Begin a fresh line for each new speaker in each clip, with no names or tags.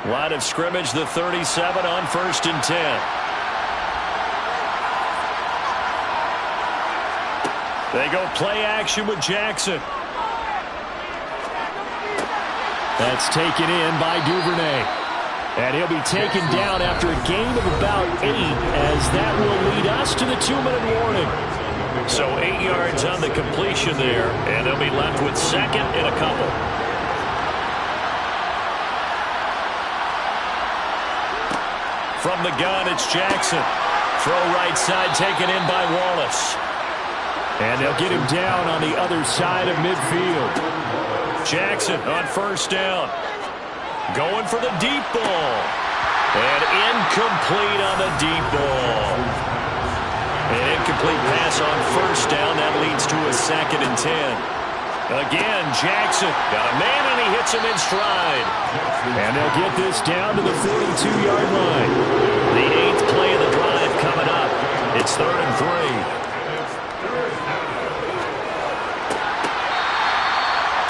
Line of scrimmage, the 37 on 1st and 10. They go play action with Jackson. That's taken in by Duvernay. And he'll be taken down after a gain of about 8, as that will lead us to the 2-minute warning. So 8 yards on the completion there, and they'll be left with 2nd and a couple. From the gun, it's Jackson. Throw right side taken in by Wallace. And they'll get him down on the other side of midfield. Jackson on 1st down. Going for the deep ball. And incomplete on the deep ball. An incomplete pass on 1st down. That leads to a 2nd and 10. Again, Jackson got a man, and he hits him in stride. And they'll get this down to the 42-yard line. The 8th play of the drive coming up. It's 3rd and 3.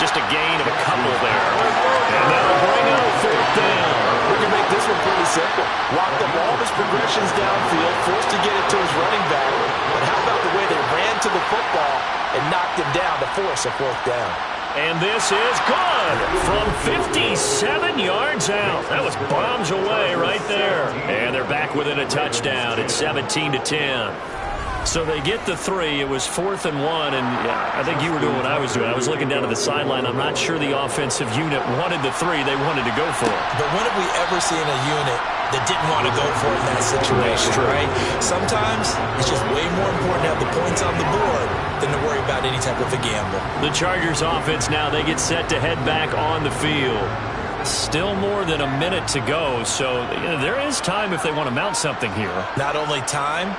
Just a gain of a couple there. And that'll bring out 4th down.
We can make this one pretty simple. Locked up all of his progressions downfield, forced to get it to his running back. But how about the way they ran to the football and knocked him down to force a 4th down?
And this is good from 57 yards out. That was bombs away right there. And they're back within a touchdown. It's 17-10. So they get the 3. It was 4th and 1, and I think you were doing what I was doing. I was looking down to the sideline. I'm not sure the offensive unit wanted the 3. They wanted to go for it.
But when have we ever seen a unit that didn't want to go for it in that situation, right? Sometimes it's just way more important to have the points on the board than to worry about any type of a gamble.
The Chargers offense now, they get set to head back on the field. Still more than a minute to go, so there is time if they want to mount something here.
Not only time,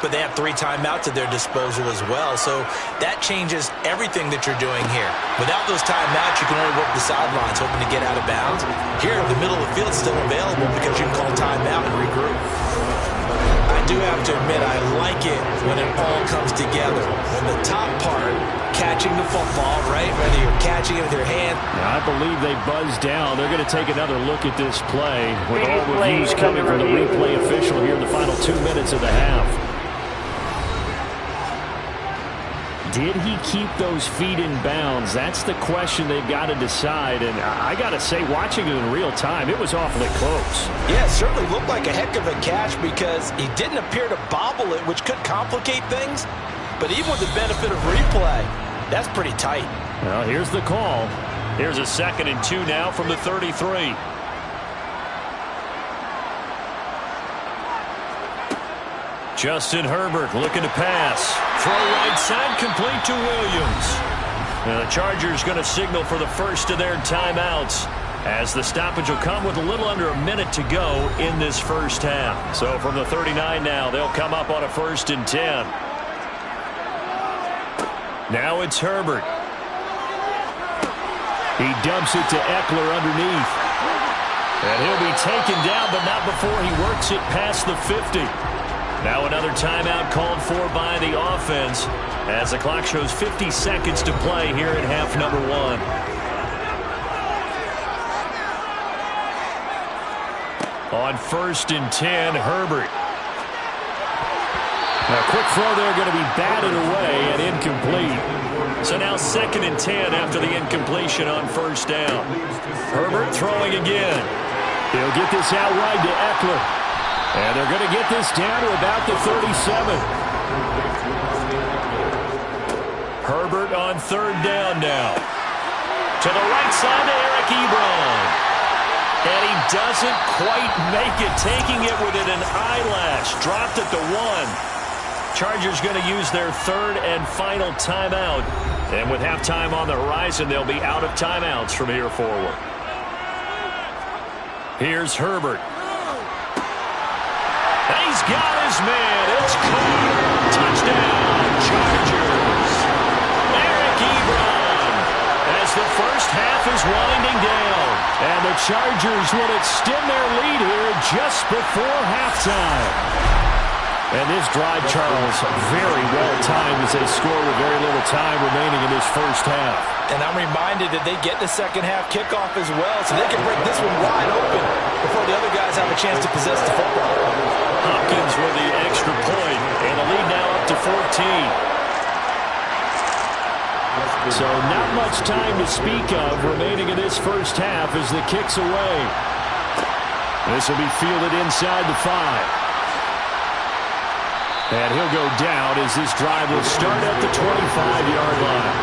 but they have 3 timeouts at their disposal as well. So that changes everything that you're doing here. Without those timeouts, you can only work the sidelines, hoping to get out of bounds. Here, the middle of the field is still available because you can call timeout and regroup. I do have to admit, I like it when it all comes together. When the top part, catching the football, right? Whether you're catching it with your hand.
Now, I believe they buzzed down. They're going to take another look at this play with all reviews coming from the replay official here in the final 2 minutes of the half. Did he keep those feet in bounds? That's the question they've got to decide. And I got to say, watching it in real time, it was awfully close.
Yeah, it certainly looked like a heck of a catch because he didn't appear to bobble it, which could complicate things. But even with the benefit of replay, that's pretty tight.
Well, here's the call. Here's a 2nd and 2 now from the 33. Justin Herbert looking to pass. Throw right side, complete to Williams. Now the Chargers going to signal for the first of their timeouts, as the stoppage will come with a little under a minute to go in this first half. So from the 39 now, they'll come up on a 1st and 10. Now it's Herbert. He dumps it to Eckler underneath. And he'll be taken down, but not before he works it past the 50. Now another timeout called for by the offense, as the clock shows 50 seconds to play here in half number 1. On 1st and 10, Herbert. A quick throw there, going to be batted away and incomplete. So now 2nd and 10 after the incompletion on 1st down. Herbert throwing again. He'll get this out wide to Eckler. And they're going to get this down to about the 37. Herbert on 3rd down now. To the right side to Eric Ebron. And he doesn't quite make it, taking it within an eyelash. Dropped at the 1. Chargers going to use their 3rd and final timeout. And with halftime on the horizon, they'll be out of timeouts from here forward. Here's Herbert. He's got his man. It's caught. Touchdown, Chargers. Eric Ebron, as the first half is winding down. And the Chargers will extend their lead here just before halftime. And this drive, Charles, very well timed as they score with very little time remaining in this first half.
And I'm reminded that they get the second half kickoff as well, so they can break this one wide open before the other guys have a chance to possess the football.
Hopkins with the extra point, and the lead now up to 14. So not much time to speak of remaining in this first half as the kick's away. This will be fielded inside the 5. And he'll go down as this drive will start at the 25-yard line.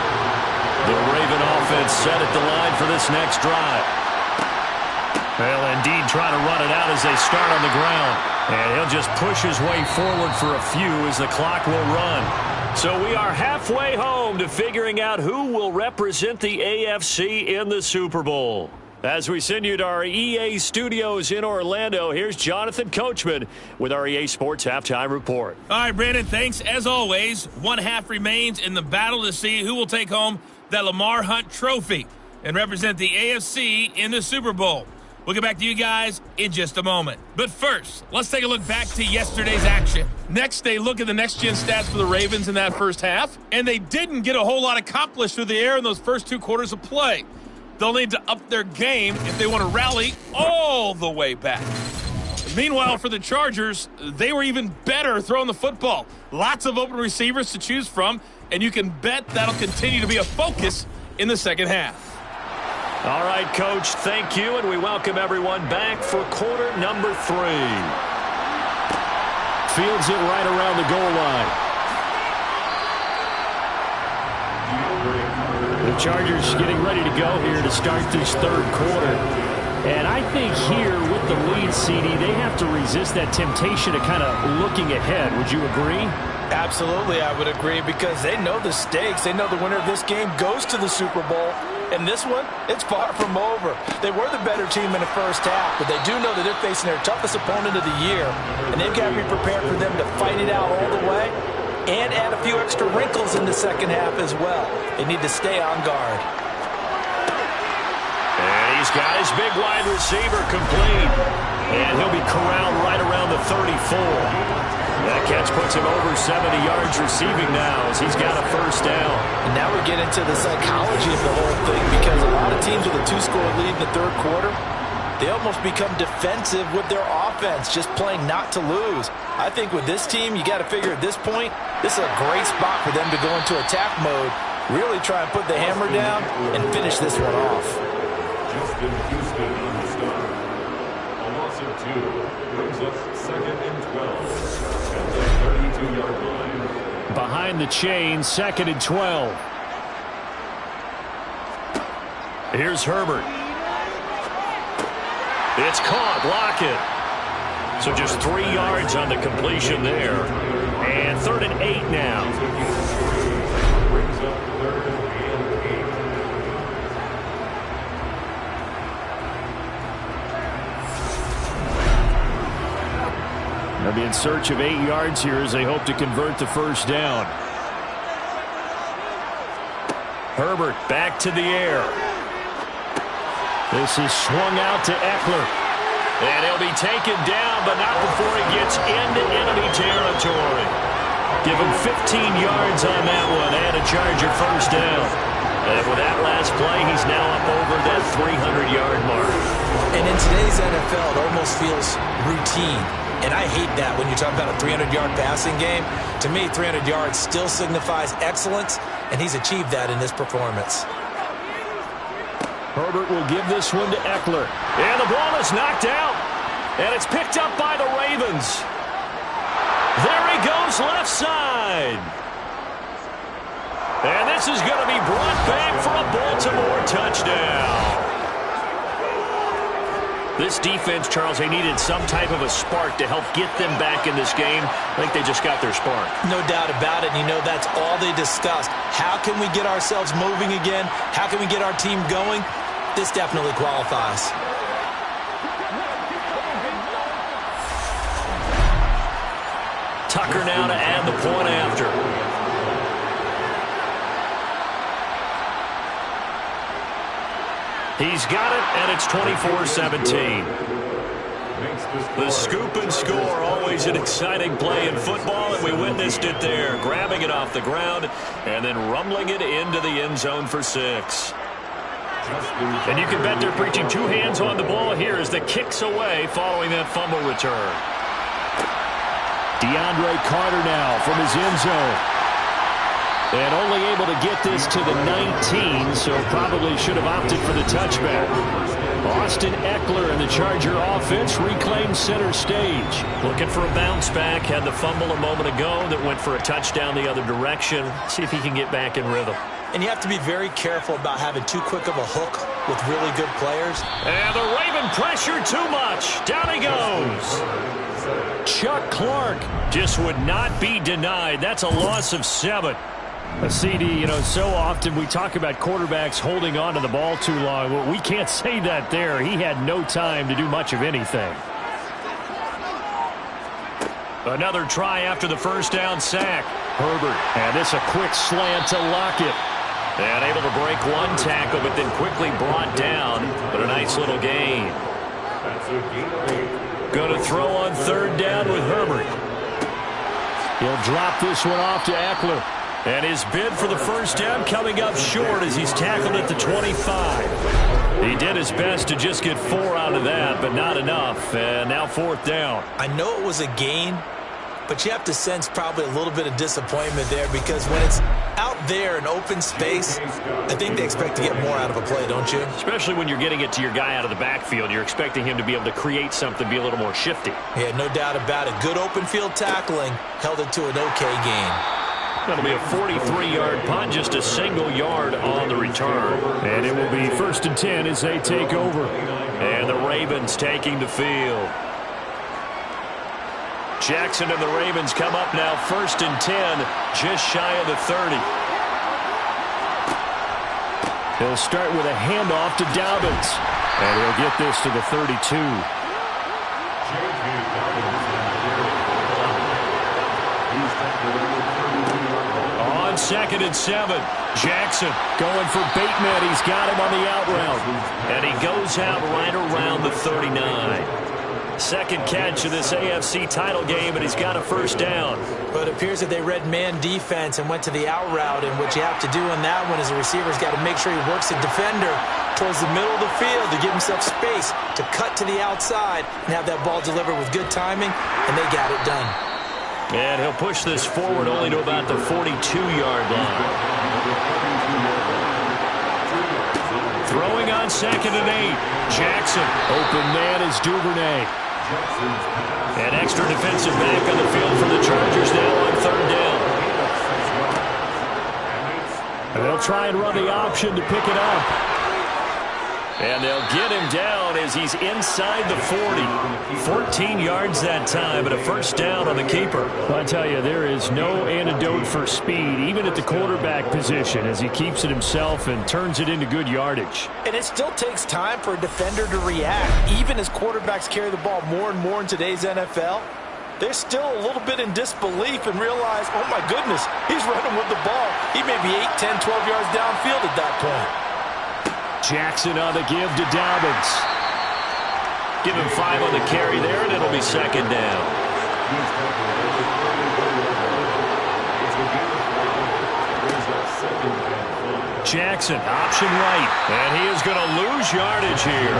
The Raven offense set at the line for this next drive. Well, indeed, trying to run it out as they start on the ground. And he'll just push his way forward for a few as the clock will run. So we are halfway home to figuring out who will represent the AFC in the Super Bowl. As we send you to our EA studios in Orlando, here's Jonathan Coachman with our EA Sports Halftime Report.
All right, Brandon, thanks. As always, one half remains in the battle to see who will take home that Lamar Hunt trophy and represent the AFC in the Super Bowl. We'll get back to you guys in just a moment. But first, let's take a look back to yesterday's action. Next, they look at the next-gen stats for the Ravens in that first half, and they didn't get a whole lot accomplished through the air in those first 2 quarters of play. They'll need to up their game if they want to rally all the way back. Meanwhile, for the Chargers, they were even better throwing the football. Lots of open receivers to choose from, and you can bet that'll continue to be a focus in the second half.
All right, Coach, thank you, and we welcome everyone back for quarter number 3. Fields it right around the goal line. The Chargers getting ready to go here to start this third quarter. And I think here with the lead, CD, they have to resist that temptation of kind of looking ahead. Would you agree?
Absolutely, I would agree, because they know the stakes. They know the winner of this game goes to the Super Bowl. And this one, it's far from over. They were the better team in the first half, but they do know that they're facing their toughest opponent of the year. And they've got to be prepared for them to fight it out all the way and add a few extra wrinkles in the second half as well. They need to stay on guard.
And he's got his big wide receiver complete. And he'll be corralled right around the 34. That catch puts him over 70 yards receiving now as he's got a first down.
And now we get into the psychology of the whole thing, because a lot of teams with a 2-score lead in the third quarter, they almost become defensive with their offense, just playing not to lose. I think with this team, you got to figure at this point, this is a great spot for them to go into attack mode, really try and put the hammer down and finish this one off.
Justin Houston on the start. A loss of 2 brings us 2nd and 12 at the 32-yard line.
Behind the chain, 2nd and 12. Here's Herbert. It's caught. Lockett. So just 3 yards on the completion there. And 3rd and 8 now.
Brings up 3rd and 8.
They'll be in search of 8 yards here as they hope to convert the first down. Herbert back to the air. This is swung out to Eckler. And he'll be taken down, but not before he gets into enemy territory. Give him 15 yards on that one and a Charger first down. And with that last play, he's now up over that 300-yard mark.
And in today's NFL, it almost feels routine. And I hate that when you talk about a 300-yard passing game. To me, 300 yards still signifies excellence, and he's achieved that in this performance.
Herbert will give this one to Eckler. And the ball is knocked out. And it's picked up by the Ravens. There he goes left side. And this is going to be brought back for a Baltimore touchdown. This defense, Charles, they needed some type of a spark to help get them back in this game. I think they just got their spark.
No doubt about it. And you know, that's all they discussed. How can we get ourselves moving again? How can we get our team going? This definitely qualifies.
Tucker now to add the point after. He's got it, and it's 24-17. The scoop and score always Always an exciting play in football, and we witnessed it there. Grabbing it off the ground and then rumbling it into the end zone for 6. And you can bet they're preaching 2 hands on the ball here as the kick's away following that fumble return. DeAndre Carter now from his end zone. And only able to get this to the 19, so probably should have opted for the touchback. Austin Eckler and the Charger offense reclaimed center stage. Looking for a bounce back. Had the fumble a moment ago that went for a touchdown the other direction. See if he can get back in rhythm.
And you have to be very careful about having too quick of a hook with really good players.
And the Raven pressure too much. Down he goes. Chuck Clark just would not be denied. That's a loss of 7. A CD, so often we talk about quarterbacks holding on to the ball too long. Well, we can't say that there. He had no time to do much of anything. Another try after the first down sack. Herbert, and this a quick slant to Lockett. And able to break one tackle, but then quickly brought down. But a nice little gain. Going to throw on 3rd down with Herbert. He'll drop this one off to Eckler. And his bid for the first down coming up short as he's tackled at the 25. He did his best to just get 4 out of that, but not enough. And now 4th down.
I know it was a gain, but you have to sense probably a little bit of disappointment there because when it's out there in open space, I think they expect to get more out of a play, don't you?
Especially when you're getting it to your guy out of the backfield. You're expecting him to be able to create something, be a little more shifty.
Yeah, no doubt about it. Good open field tackling held it to an okay gain.
That'll be a 43-yard punt, just a single yard on the return. And it will be 1st and 10 as they take over. And the Ravens taking the field. Jackson and the Ravens come up now 1st and 10, just shy of the 30. He'll start with a handoff to Dobbins. And he'll get this to the 32. On 2nd and 7, Jackson going for Bateman. He's got him on the out route. And he goes out right around the 39. Second catch of this AFC title game, and he's got a first down.
But it appears that they read man defense and went to the out route, and what you have to do on that one is the receiver's got to make sure he works the defender towards the middle of the field to give himself space to cut to the outside and have that ball delivered with good timing, and they got it done.
And he'll push this forward only to about the 42-yard line. Throwing on 2nd and 8. Jackson. Open man is Duvernay. And extra defensive back on the field for the Chargers now on 3rd down. And they'll try and run the option to pick it up. And they'll get him down as he's inside the 40. 14 yards that time, but a first down on the keeper. Well, I tell you, there is no antidote for speed, even at the quarterback position, as he keeps it himself and turns it into good yardage.
And it still takes time for a defender to react. Even as quarterbacks carry the ball more and more in today's NFL, they're still a little bit in disbelief and realize, oh my goodness, he's running with the ball. He may be 8, 10, 12 yards downfield at that point.
Jackson on the give to Dobbins. Give him 5 on the carry there, and it'll be 2nd down. Jackson, option right, and he is going to lose yardage here.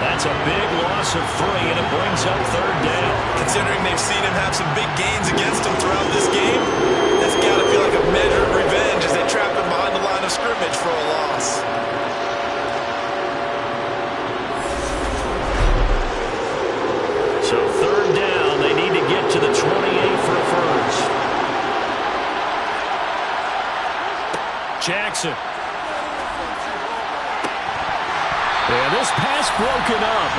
That's a big loss of 3, and it brings up 3rd down.
Considering they've seen him have some big gains against him throughout this game, that's got to feel like a measure of revenge as they trap him behind the line of scrimmage for a loss.
So 3rd down, they need to get to the 28 for a first. Jackson. And this pass broken up.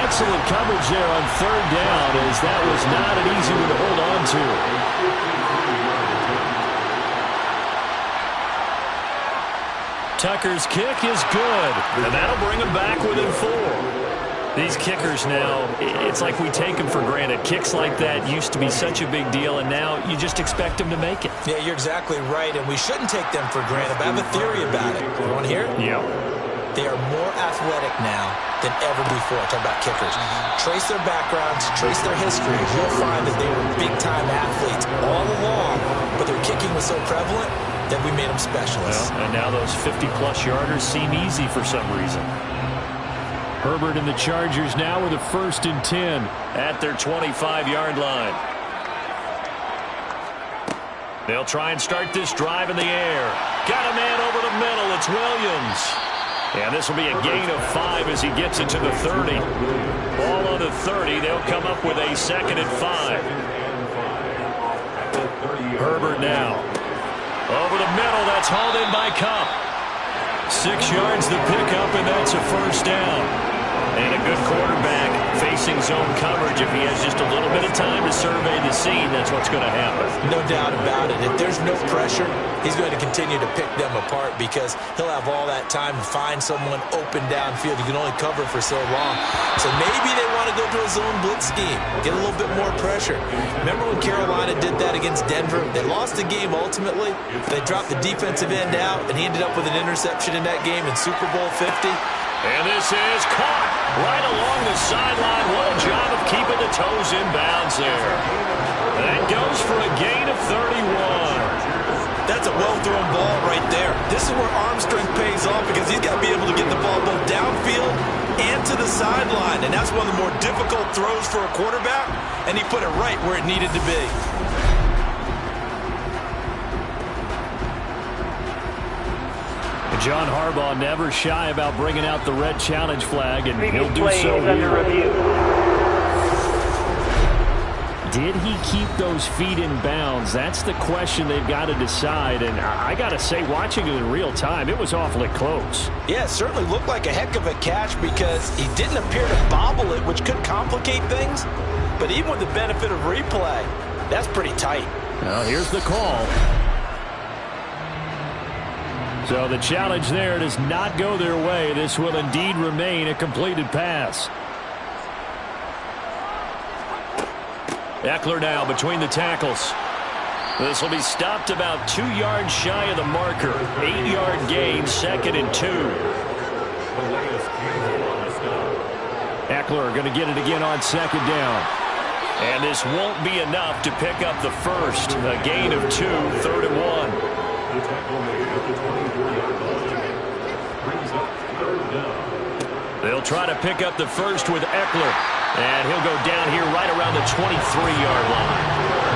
Excellent coverage there on 3rd down, as that was not an easy one to hold on to. Tucker's kick is good, and that'll bring him back within 4. These kickers now, it's like we take them for granted. Kicks like that used to be such a big deal, and now you just expect them to make it.
Yeah, you're exactly right, and we shouldn't take them for granted. But I have a theory about it. You want to hear it?
Yeah.
They are more athletic now than ever before. Talk about kickers. Trace their backgrounds, trace their history. You'll find that they were big-time athletes all along, but their kicking was so prevalent that we made them specialists.
Well, and now those 50-plus yarders seem easy for some reason. Herbert and the Chargers now with a 1st and 10 at their 25-yard line. They'll try and start this drive in the air. Got a man over the middle. It's Williams. And this will be a gain of 5 as he gets it to the 30. Ball on the 30. They'll come up with a 2nd and 5. Herbert now. Over the middle. That's hauled in by Kupp. 6 yards the pickup, and that's a 1st down. And a good quarterback facing zone coverage. If he has just a little bit of time to survey the scene, that's what's going to happen.
No doubt about it. If there's no pressure, he's going to continue to pick them apart because he'll have all that time to find someone open downfield. You can only cover for so long. So maybe they want to go to a zone blitz scheme, get a little bit more pressure. Remember when Carolina did that against Denver? They lost the game ultimately. They dropped the defensive end out, and he ended up with an interception in that game in Super Bowl 50.
And this is caught right along the sideline. What a job of keeping the toes in bounds there. That goes for a gain of 31.
That's a well-thrown ball right there. This is where arm strength pays off because he's got to be able to get the ball both downfield and to the sideline. And that's one of the more difficult throws for a quarterback, and he put it right where it needed to be.
John Harbaugh never shy about bringing out the red challenge flag, and he'll do so here. Did he keep those feet in bounds? That's the question they've got to decide, and I got to say, watching it in real time, it was awfully close.
Yeah, it certainly looked like a heck of a catch because he didn't appear to bobble it, which could complicate things, but even with the benefit of replay, that's pretty tight.
Well, here's the call. So the challenge there does not go their way. This will indeed remain a completed pass. Eckler now between the tackles. This will be stopped about 2 yards shy of the marker. 8-yard gain, 2nd and 2. Eckler going to get it again on 2nd down. And this won't be enough to pick up the first. A gain of 2, 3rd and 1.
The tackle made at the 24-yard line brings up 3rd down.
They'll try to pick up the first with Eckler. And he'll go down here right around the 23-yard line.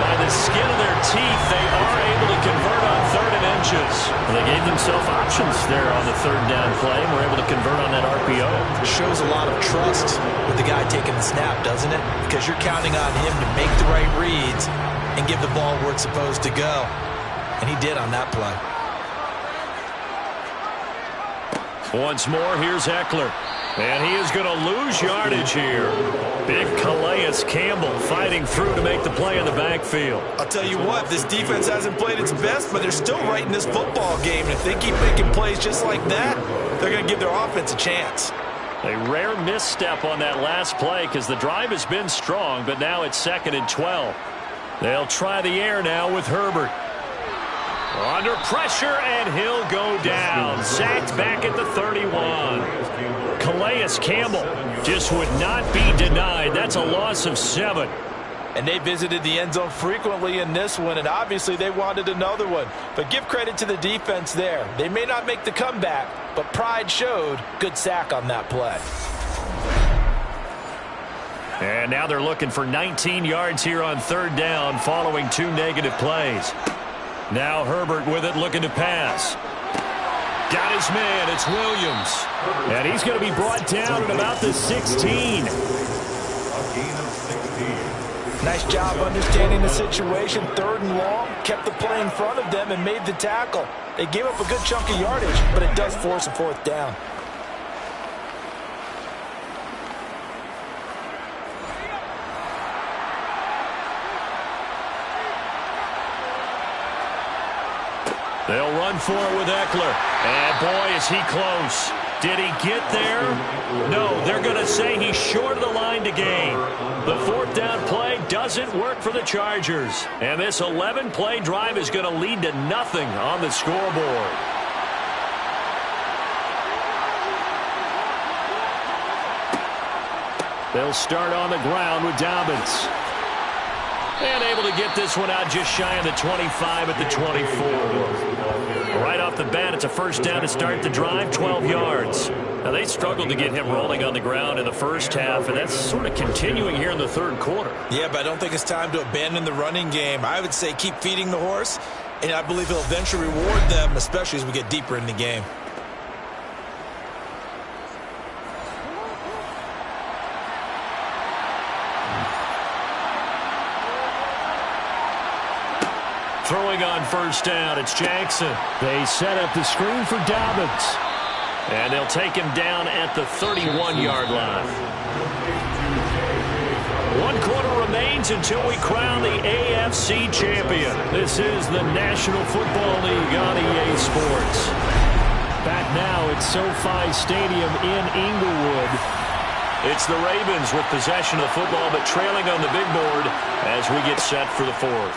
By the skin of their teeth, they are able to convert on 3rd and inches. Well, they gave themselves options there on the 3rd down play and were able to convert on that RPO.
Shows a lot of trust with the guy taking the snap, doesn't it? Because you're counting on him to make the right reads and give the ball where it's supposed to go. And he did on that play.
Once more, here's Eckler. And he is going to lose yardage here. Big Calais Campbell fighting through to make the play in the backfield.
I'll tell you what, this defense hasn't played its best, but they're still right in this football game. And if they keep making plays just like that, they're going to give their offense a chance.
A rare misstep on that last play because the drive has been strong, but now it's 2nd and 12. They'll try the air now with Herbert. Under pressure, and he'll go down. Sacked back at the 31. Calais Campbell just would not be denied. That's a loss of 7.
And they visited the end zone frequently in this one, and obviously they wanted another one. But give credit to the defense there. They may not make the comeback, but pride showed. Good sack on that play.
And now they're looking for 19 yards here on 3rd down following 2 negative plays. Now Herbert with it, looking to pass. Got his man. It's Williams. And he's going to be brought down at about the 16.
Nice job understanding the situation. 3rd and long. Kept the play in front of them and made the tackle. They gave up a good chunk of yardage, but it does force a 4th down.
They'll run for it with Eckler. And boy, is he close. Did he get there? No, they're going to say he's short of the line to gain. The 4th down play doesn't work for the Chargers. And this 11-play drive is going to lead to nothing on the scoreboard. They'll start on the ground with Dobbins. And able to get this one out just shy of the 25 at the 24. Right off the bat, it's a first down to start the drive, 12 yards. Now, they struggled to get him rolling on the ground in the first half, and that's sort of continuing here in the third quarter.
Yeah, but I don't think it's time to abandon the running game. I would say keep feeding the horse, and I believe he'll eventually reward them, especially as we get deeper in the game.
Throwing on first down, it's Jackson. They set up the screen for Dobbins. And they'll take him down at the 31-yard line. 1 quarter remains until we crown the AFC champion. This is the National Football League on EA Sports. Back now at SoFi Stadium in Inglewood. It's the Ravens with possession of the football, but trailing on the big board as we get set for the fourth.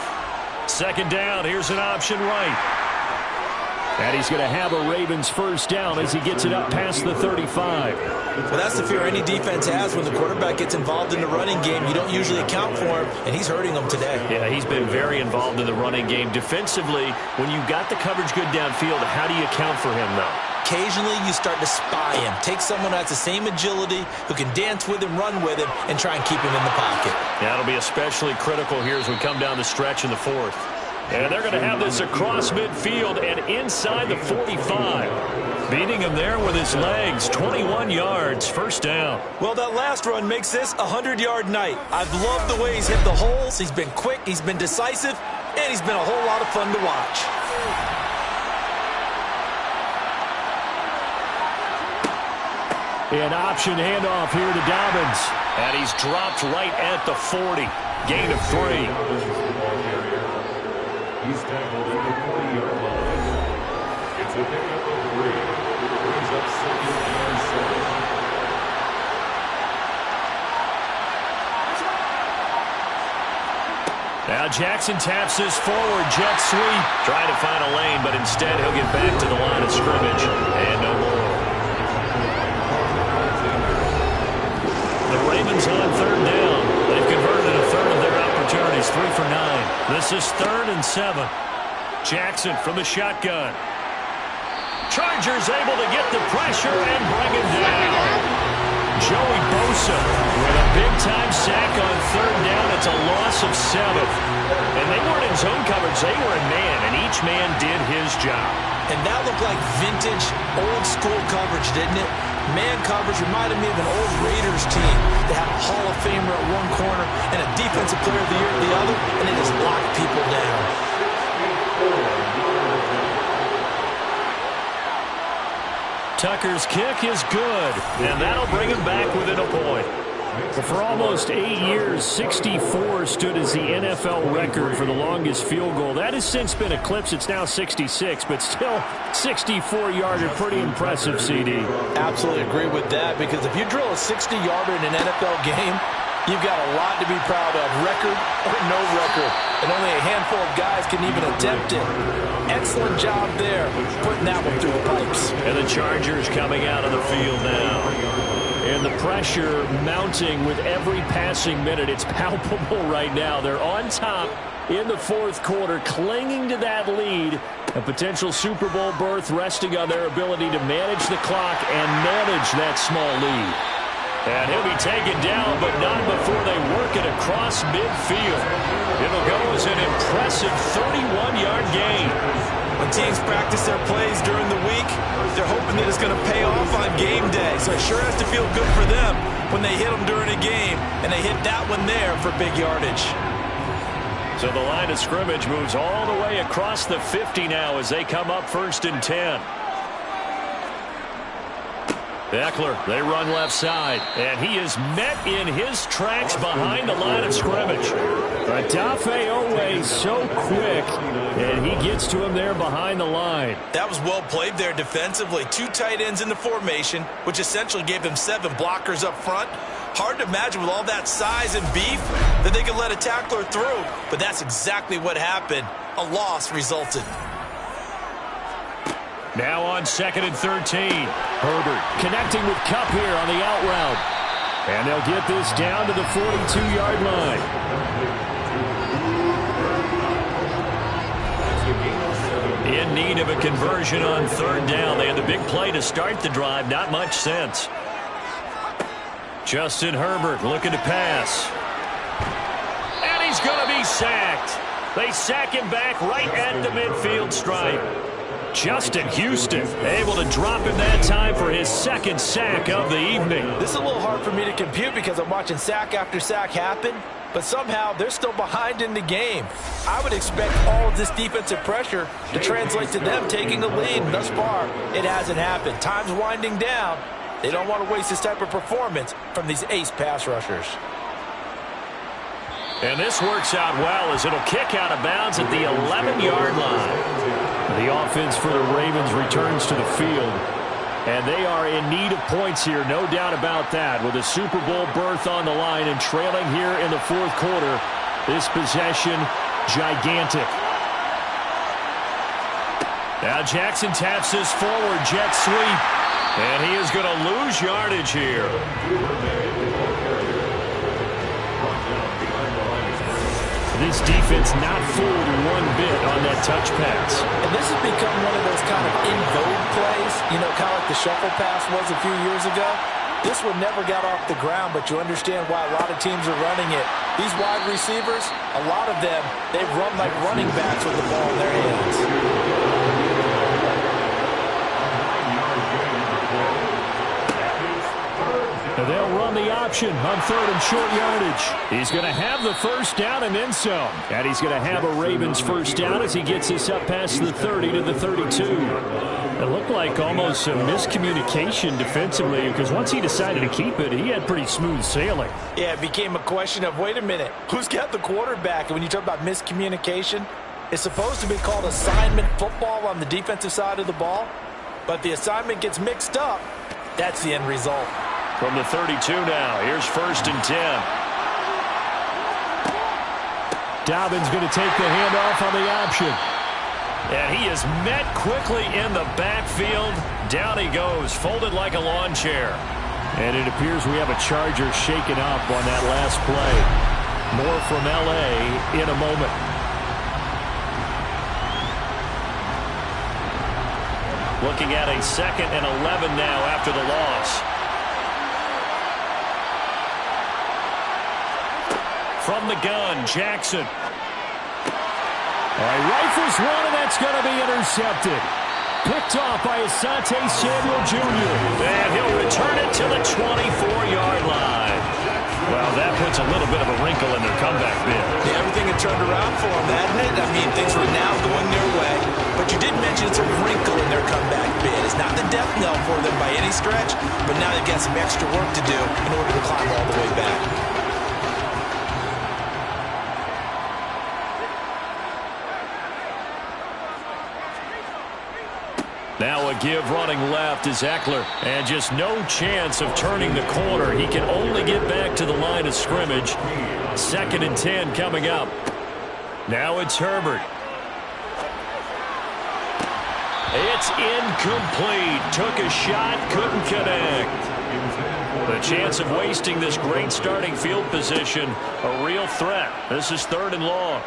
Second down, here's an option right. And he's going to have a Ravens first down as he gets it up past the 35.
Well, that's the fear any defense has when the quarterback gets involved in the running game. You don't usually account for him, and he's hurting them today.
Yeah, he's been very involved in the running game. Defensively, when you got the coverage good downfield, how do you account for him, though?
Occasionally, you start to spy him. Take someone who has the same agility, who can dance with him, run with him, and try and keep him in the pocket.
Yeah, that'll be especially critical here as we come down the stretch in the fourth. And they're going to have this across midfield and inside the 45. Beating him there with his legs, 21 yards, first down.
Well, that last run makes this a 100-yard night. I've loved the way he's hit the holes. He's been quick, he's been decisive, and he's been a whole lot of fun to watch.
An option handoff here to Dobbins. And he's dropped right at the 40. Gain of 3.
He's tackled at the 40-yard line. It's a pickup of 3. It brings up second and 7.
Now Jackson taps this forward, jet sweep. Trying to find a lane, but instead he'll get back to the line of scrimmage. And no more. The Ravens on third down. They've converted a third of their opportunities, 3 for 9. This is 3rd and 7. Jackson from the shotgun. Chargers able to get the pressure and bring him down. Joey Bosa with a big-time sack on third down. It's a loss of 7. And they weren't in zone coverage. They were in man, and each man did his job.
And that looked like vintage, old-school coverage, didn't it? Man coverage reminded me of an old Raiders team that had a Hall of Famer at one corner and a Defensive Player of the Year at the other, and they just locked people down.
Tucker's kick is good, and that'll bring him back within a point. Well, for almost 8 years, 64 stood as the NFL record for the longest field goal. That has since been eclipsed. It's now 66, but still 64-yarder. Pretty impressive, CD.
Absolutely agree with that, because if you drill a 60-yarder in an NFL game, you've got a lot to be proud of, record or no record. And only a handful of guys can even attempt it. Excellent job there, putting that one through the pipes.
And the Chargers coming out of the field now. And the pressure mounting with every passing minute. It's palpable right now. They're on top in the fourth quarter, clinging to that lead. A potential Super Bowl berth resting on their ability to manage the clock and manage that small lead. And he'll be taken down, but not before they work it across midfield. It'll go as an impressive 31-yard gain.
When teams practice their plays during the week, they're hoping that it's going to pay off on game day. So it sure has to feel good for them when they hit them during a game, and they hit that one there for big yardage.
So the line of scrimmage moves all the way across the 50 now as they come up 1st and 10. Eckler, they run left side, and he is met in his tracks behind the line of scrimmage. Odafe Owe so quick, and he gets to him there behind the line.
That was well played there defensively. 2 tight ends in the formation, which essentially gave them 7 blockers up front. Hard to imagine with all that size and beef that they could let a tackler through, but that's exactly what happened. A loss resulted.
Now on 2nd and 13. Herbert connecting with Kupp here on the out route. And they'll get this down to the 42-yard line. In need of a conversion on third down. They had the big play to start the drive. Not much sense. Justin Herbert looking to pass. And he's going to be sacked. They sack him back right at the midfield stripe. Justin Houston able to drop him that time for his second sack of the evening.
This is a little hard for me to compute because I'm watching sack after sack happen, but somehow they're still behind in the game. I would expect all of this defensive pressure to translate to them taking the lead, and thus far, it hasn't happened. Time's winding down. They don't want to waste this type of performance from these ace pass rushers.
And this works out well as it'll kick out of bounds at the 11-yard line. The offense for the Ravens returns to the field, and they are in need of points here, no doubt about that. With a Super Bowl berth on the line and trailing here in the fourth quarter, this possession gigantic. Now Jackson taps this forward jet sweep, and he is going to lose yardage here. This defense not fooled one bit on that touch pass.
And this has become one of those kind of in vogue plays, you know, kind of like the shuffle pass was a few years ago. This one never got off the ground, but you understand why a lot of teams are running it. These wide receivers, a lot of them, they run like running backs with the ball in their hands.
They'll run the option on third and short yardage. He's going to have the first down and then some. And he's going to have a Ravens first down as he gets this up past the 30 to the 32. It looked like almost some miscommunication defensively because once he decided to keep it, he had pretty smooth sailing.
Yeah, it became a question of, wait a minute, who's got the quarterback? And when you talk about miscommunication, it's supposed to be called assignment football on the defensive side of the ball. But the assignment gets mixed up. That's the end result.
From the 32 now, here's 1st and 10. Dobbins going to take the handoff on the option. And he is met quickly in the backfield. Down he goes, folded like a lawn chair. And it appears we have a Charger shaken up on that last play. More from L.A. in a moment. Looking at a 2nd and 11 now after the loss. From the gun, Jackson. All right, rifles one, and that's going to be intercepted. Picked off by Asante Samuel Jr. And he'll return it to the 24-yard line. Well, that puts a little bit of a wrinkle in their comeback bid.
Yeah, everything had turned around for them, hadn't it? I mean, things were now going their way. But you did mention it's a wrinkle in their comeback bid. It's not the death knell for them by any stretch, but now they've got some extra work to do in order to climb all the way back.
Now a give running left is Eckler, and just no chance of turning the corner. He can only get back to the line of scrimmage. 2nd and 10 coming up. Now it's Herbert. It's incomplete. Took a shot, couldn't connect. The chance of wasting this great starting field position, a real threat. This is 3rd and long.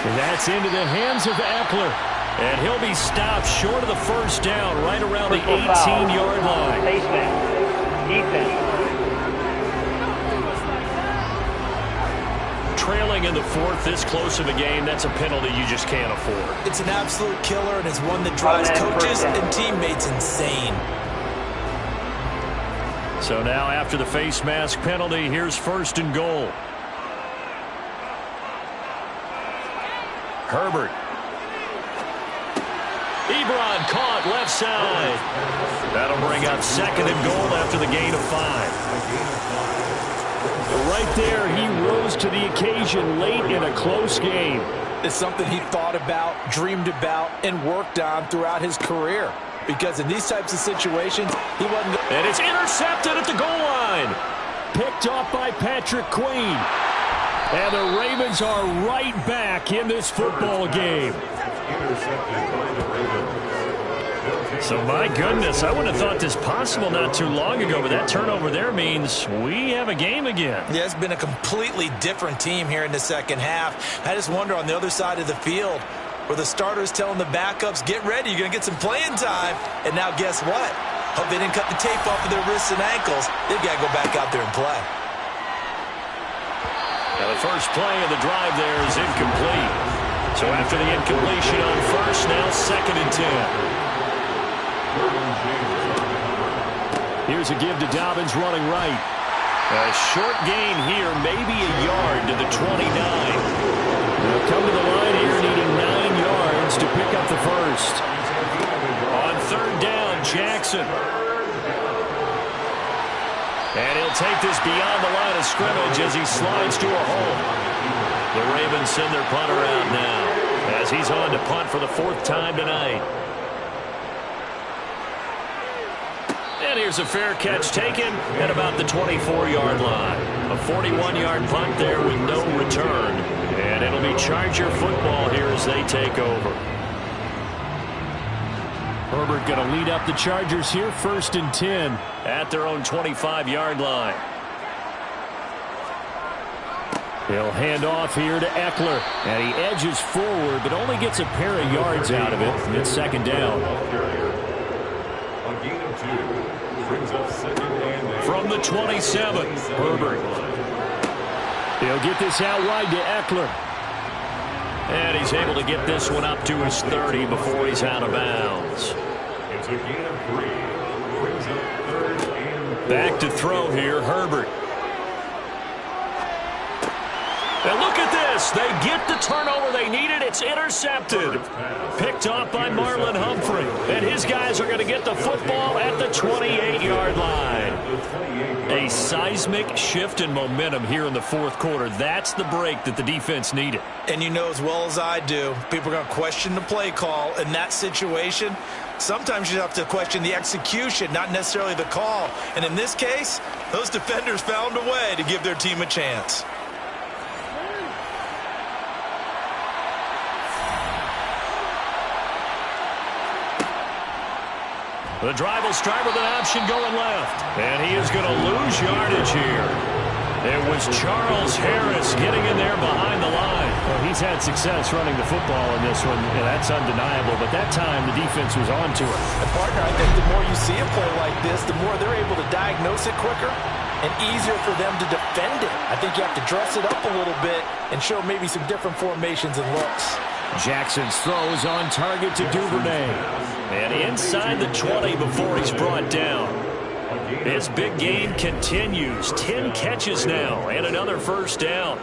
And that's into the hands of Eckler. And he'll be stopped short of the first down right around the 18-yard line. Trailing in the 4th, this close of a game, that's a penalty you just can't afford.
It's an absolute killer, and it's one that drives coaches and teammates insane.
So now after the face mask penalty, here's 1st and goal. Herbert. Ebron caught left side. That'll bring up 2nd and goal after the gain of 5. Right there, he rose to the occasion late in a close game.
It's something he thought about, dreamed about, and worked on throughout his career. Because in these types of situations, he wasn't...
And it's intercepted at the goal line. Picked off by Patrick Queen. And the Ravens are right back in this football game.
Intercepted by the Ravens.
So, my goodness, I wouldn't have thought this possible not too long ago, but that turnover there means we have a game again.
Yeah, it's been a completely different team here in the second half. I just wonder on the other side of the field where the starters telling the backups, get ready, you're going to get some playing time. And now guess what? Hope they didn't cut the tape off of their wrists and ankles. They've got to go back out there and play.
Now the first play of the drive there is incomplete. So after the incompletion on first, now 2nd and 10. Here's a give to Dobbins running right. A short gain here, maybe a yard to the 29. They'll come to the line here needing 9 yards to pick up the first. On 3rd down, Jackson. And he'll take this beyond the line of scrimmage as he slides to a hole. The Ravens send their punter out now as he's on to punt for the 4th time tonight. And here's a fair catch taken at about the 24-yard line. A 41-yard punt there with no return. And it'll be Charger football here as they take over. Herbert going to lead up the Chargers here, 1st and 10 at their own 25-yard line. He'll hand off here to Eckler, and he edges forward but only gets a pair of yards out of it. It's 2nd down.
A gain of 2 brings up 2nd and 8.
From the 27, Herbert. He'll get this out wide to Eckler. And he's able to get this one up to his 30 before he's out of bounds.
It's a gain of 3. Brings up 3rd and 4.
Back to throw here, Herbert. And look at this. They get the turnover they needed. It's intercepted. Picked off by Marlon Humphrey. And his guys are going to get the football at the 28-yard line. A seismic shift in momentum here in the 4th quarter. That's the break that the defense needed.
And you know as well as I do, people are going to question the play call in that situation. Sometimes you have to question the execution, not necessarily the call. And in this case, those defenders found a way to give their team a chance.
The drive will start with an option going left. And he is going to lose yardage here. It was Charles Harris getting in there behind the line. Well, he's had success running the football in this one, and that's undeniable. But that time, the defense was on to it.
And partner, I think the more you see a play like this, the more they're able to diagnose it quicker and easier for them to defend it. I think you have to dress it up a little bit and show maybe some different formations and looks.
Jackson's throw is on target to Duvernay. And inside the 20 before he's brought down. His big game continues. 10 catches now and another 1st down.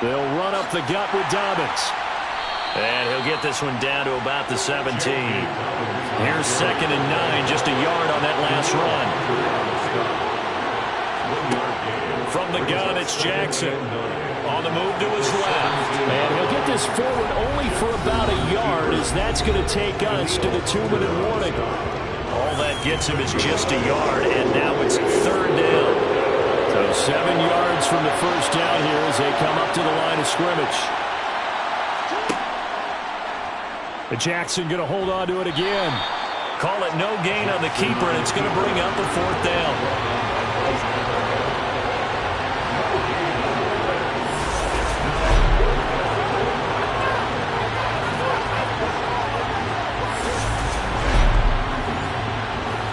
They'll run up the gut with Dobbins. And he'll get this one down to about the 17. Here's 2nd and 9, just a yard on that last run. From the gun, it's Jackson. On the move to his left. And he'll get this forward only for about a yard, as that's going to take us to the 2-minute warning. All that gets him is just a yard, and now it's 3rd down. So 7 yards from the 1st down here as they come up to the line of scrimmage. But Jackson going to hold on to it again. Call it no gain on the keeper, and it's going to bring up the 4th down.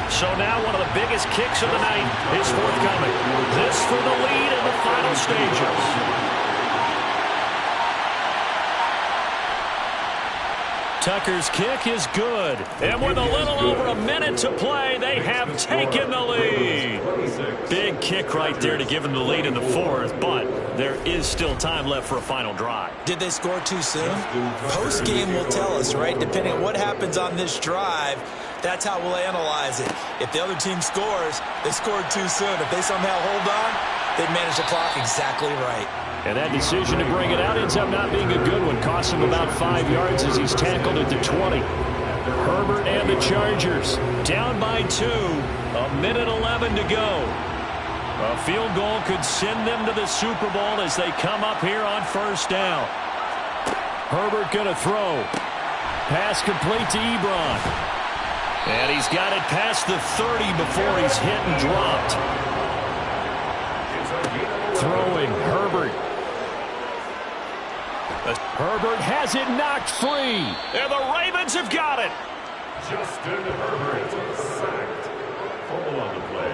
So now one of the biggest kicks of the night is forthcoming. This for the lead in the final stages. Tucker's kick is good. And with a little over a minute to play, they have taken the lead. Big kick right there to give them the lead in the 4th, but there is still time left for a final drive.
Did they score too soon? Post-game will tell us, right? Depending on what happens on this drive, that's how we'll analyze it. If the other team scores, they scored too soon. If they somehow hold on, They managed the clock exactly right.
And that decision to bring it out ends up not being a good one. Costs him about 5 yards as he's tackled at the 20. Herbert and the Chargers down by 2. 1:11 to go. A field goal could send them to the Super Bowl as they come up here on first down. Herbert going to throw. Pass complete to Ebron. And he's got it past the 30 before he's hit and dropped. Throwing, Herbert. Herbert has it knocked free. And the Ravens have got it.
Justin Herbert sacked. Fumble on the play.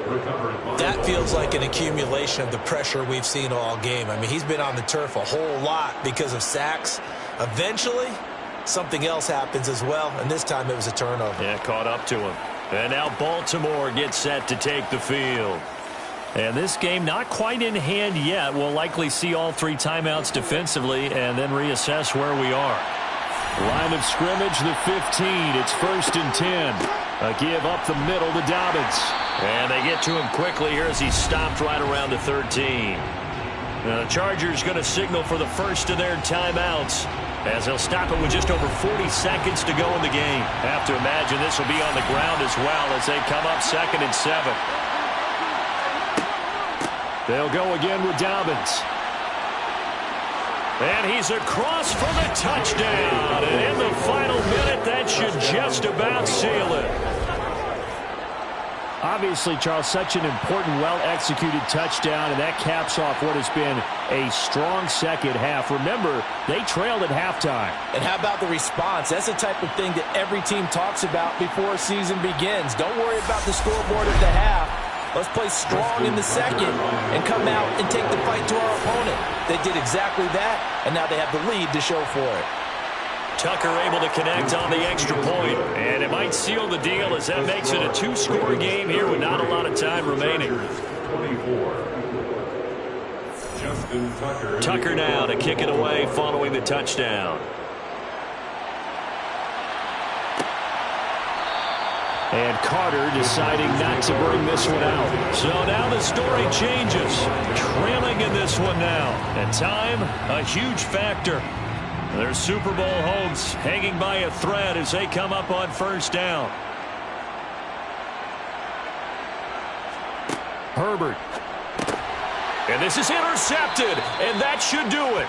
Recovered.
That feels like an accumulation of the pressure we've seen all game. I mean, he's been on the turf a whole lot because of sacks. Eventually, something else happens as well, and this time it was a turnover.
Yeah, caught up to him. And now Baltimore gets set to take the field. And this game not quite in hand yet. We'll likely see all 3 timeouts defensively and then reassess where we are. Line of scrimmage, the 15. It's 1st and 10. A give up the middle to Dobbins. And they get to him quickly here as he's stopped right around the 13. Now the Chargers going to signal for the first of their timeouts as they'll stop it with just over 40 seconds to go in the game. Have to imagine this will be on the ground as well as they come up 2nd and 7. They'll go again with Dobbins. And he's across for the touchdown. And in the final minute, that should just about seal it. Obviously, Charles, such an important, well-executed touchdown, and that caps off what has been a strong second half. Remember, they trailed at halftime.
And how about the response? That's the type of thing that every team talks about before a season begins. Don't worry about the scoreboard at the half. Let's play strong in the second and come out and take the fight to our opponent. They did exactly that, and now they have the lead to show for it.
Tucker able to connect on the extra point, and it might seal the deal as that makes it a 2-score game here with not a lot of time remaining.
24. Justin Tucker.
Tucker now to kick it away following the touchdown. And Carter deciding not to bring this one out. So now the story changes. Trailing in this one now. And time, a huge factor. Their Super Bowl hopes hanging by a thread as they come up on first down. Herbert. And this is intercepted, and that should do it.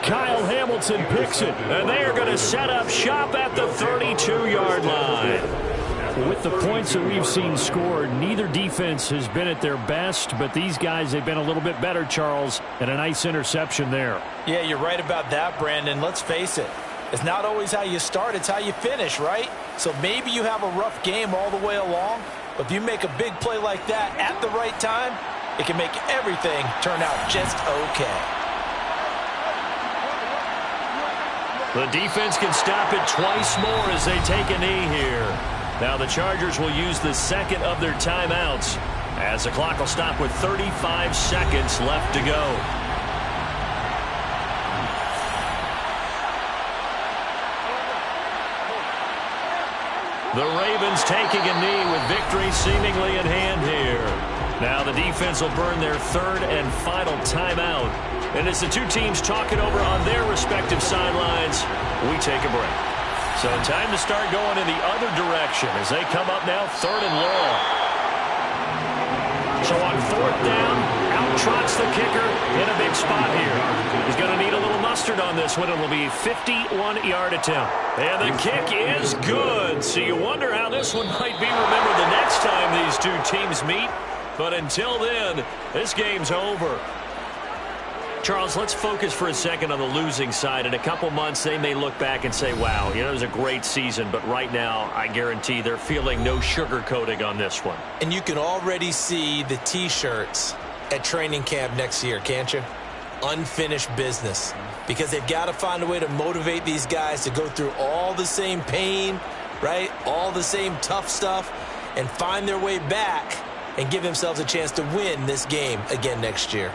Kyle Hamilton picks it, and they are going to set up shop at the 32-yard line. With the points that we've seen scored, neither defense has been at their best, but these guys, they've been a little bit better, Charles, and a nice interception there.
Yeah, you're right about that, Brandon. Let's face it. It's not always how you start, it's how you finish, right? So maybe you have a rough game all the way along, but if you make a big play like that at the right time, it can make everything turn out just okay.
The defense can stop it twice more as they take a knee here. Now the Chargers will use the second of their timeouts as the clock will stop with 35 seconds left to go. The Ravens taking a knee with victory seemingly in hand here. Now the defense will burn their 3rd and final timeout. And as the two teams talk it over on their respective sidelines, we take a break. So time to start going in the other direction as they come up now 3rd and long. So on 4th down, out trots the kicker in a big spot here. He's going to need a little mustard on this one. It will be a 51-yard attempt. And the kick is good. So you wonder how this one might be remembered the next time these two teams meet. But until then, this game's over. Charles, let's focus for a second on the losing side. In a couple months, they may look back and say, wow, it was a great season. But right now, I guarantee they're feeling no sugarcoating on this one.
And you can already see the T-shirts at training camp next year, can't you? Unfinished business. Because they've got to find a way to motivate these guys to go through all the same pain, right? All the same tough stuff, and find their way back and give themselves a chance to win this game again next year.